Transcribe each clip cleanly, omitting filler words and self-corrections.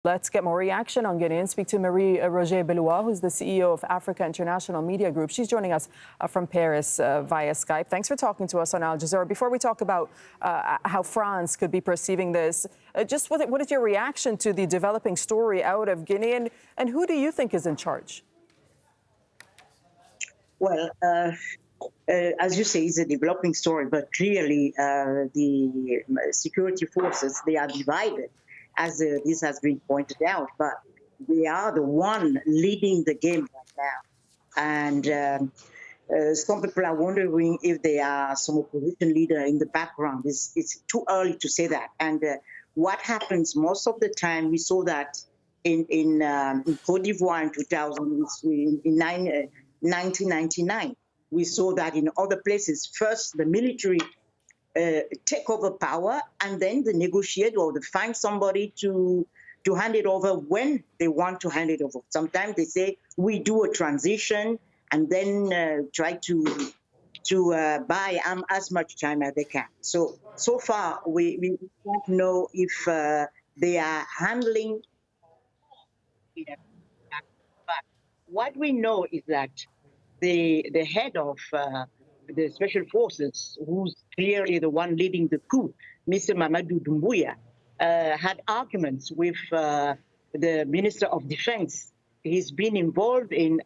Let's get more reaction on Guinea and speak to Marie-Roger Belois, who's the CEO of Africa International Media Group. She's joining us from Paris via Skype. Thanks for talking to us on Al Jazeera. Before we talk about how France could be perceiving this, just what is your reaction to the developing story out of Guinea, and who do you think is in charge? Well, as you say, it's a developing story, but clearly the security forces, they are divided, as this has been pointed out, but they are the one leading the game right now. And some people are wondering if there are some opposition leader in the background. It's too early to say that. And what happens most of the time, we saw that in Côte d'Ivoire in 1999. We saw that in other places. First, the military take over power, and then they negotiate or they find somebody to hand it over when they want to hand it over. Sometimes they say, we do a transition and then try to buy as much time as they can. So far, we don't know if they are handling it. But what we know is that the head of the special forces, who's clearly the one leading the coup, Mr. Mamadou Doumbouya, had arguments with the Minister of Defense. He's been involved in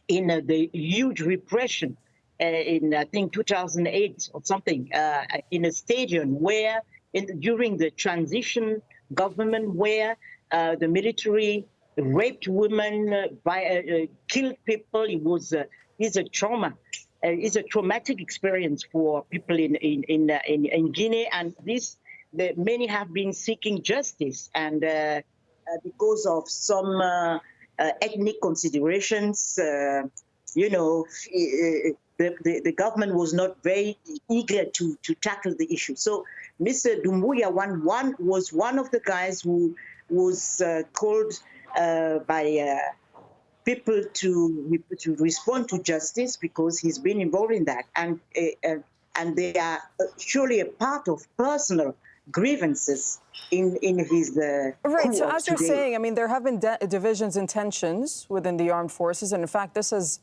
the huge repression in, I think, 2008 or something, in a stadium where, during the transition government, where the military raped women, killed people. It's a trauma. It's a traumatic experience for people in Guinea, and many have been seeking justice, and because of some ethnic considerations, the government was not very eager to tackle the issue. So Mr. Doumbouya was one of the guys who was called by people to respond to justice, because he's been involved in that, and they are surely a part of personal grievances in his right. So as today. you're saying, I mean, there have been divisions and tensions within the armed forces, and in fact, this has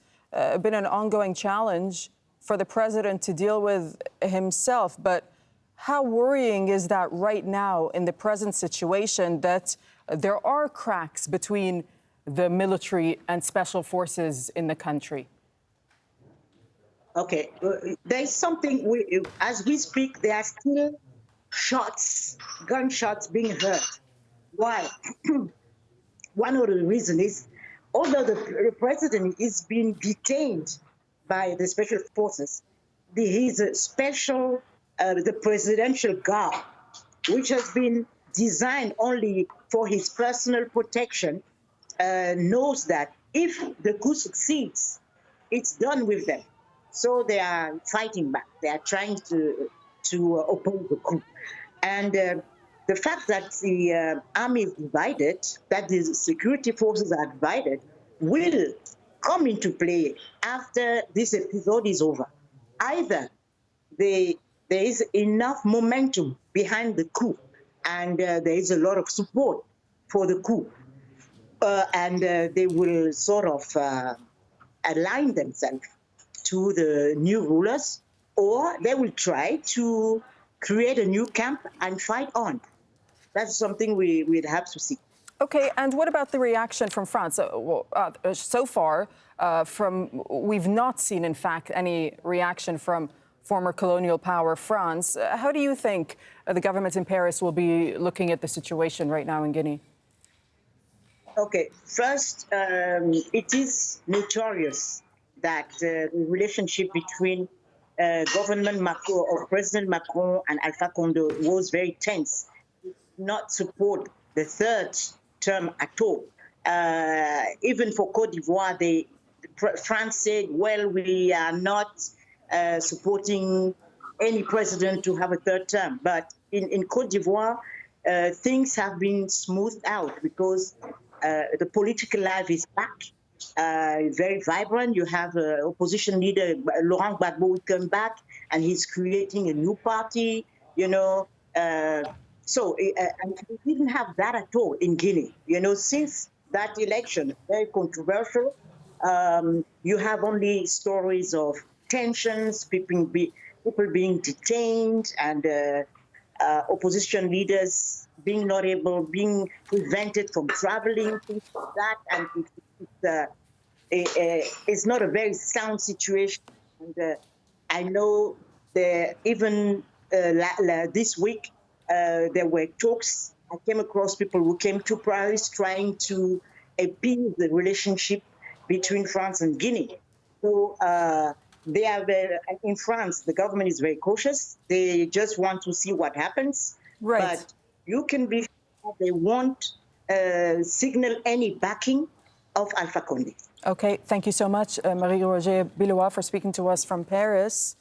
been an ongoing challenge for the president to deal with himself. But how worrying is that right now in the present situation, that there are cracks between the military and special forces in the country? Okay, there's something, as we speak, there are still gunshots being heard. Why? One of the reasons is, although the president is being detained by the special forces, his special, the presidential guard, which has been designed only for his personal protection, knows that if the coup succeeds, it's done with them. So they are fighting back. They are trying to oppose the coup. And the fact that the army is divided, that the security forces are divided, will come into play after this episode is over. Either there is enough momentum behind the coup, and there is a lot of support for the coup, and they will sort of align themselves to the new rulers, or they will try to create a new camp and fight on. That's something we'd have to see. Okay, and what about the reaction from France? So far, we've not seen, in fact, any reaction from former colonial power France. How do you think the government in Paris will be looking at the situation right now in Guinea? Okay, first, it is notorious that the relationship between government Macron, or President Macron and Alpha Condé was very tense. Not support the third term at all. Even for Côte d'Ivoire, France said, well, we are not supporting any president to have a third term. But in Côte d'Ivoire, things have been smoothed out, because the political life is back, very vibrant. You have opposition leader Laurent Gbagbo will come back, and he's creating a new party, So and we didn't have that at all in Guinea. Since that election, very controversial, you have only stories of tensions, people being detained, and opposition leaders being prevented from traveling, things like that. And it's not a very sound situation. And I know even this week, there were talks. I came across people who came to Paris trying to appease the relationship between France and Guinea. So they are in France, the government is very cautious. They just want to see what happens. Right. But you can be sure they won't signal any backing of Alpha Condé. Okay, thank you so much, Marie-Roger Bilois, for speaking to us from Paris.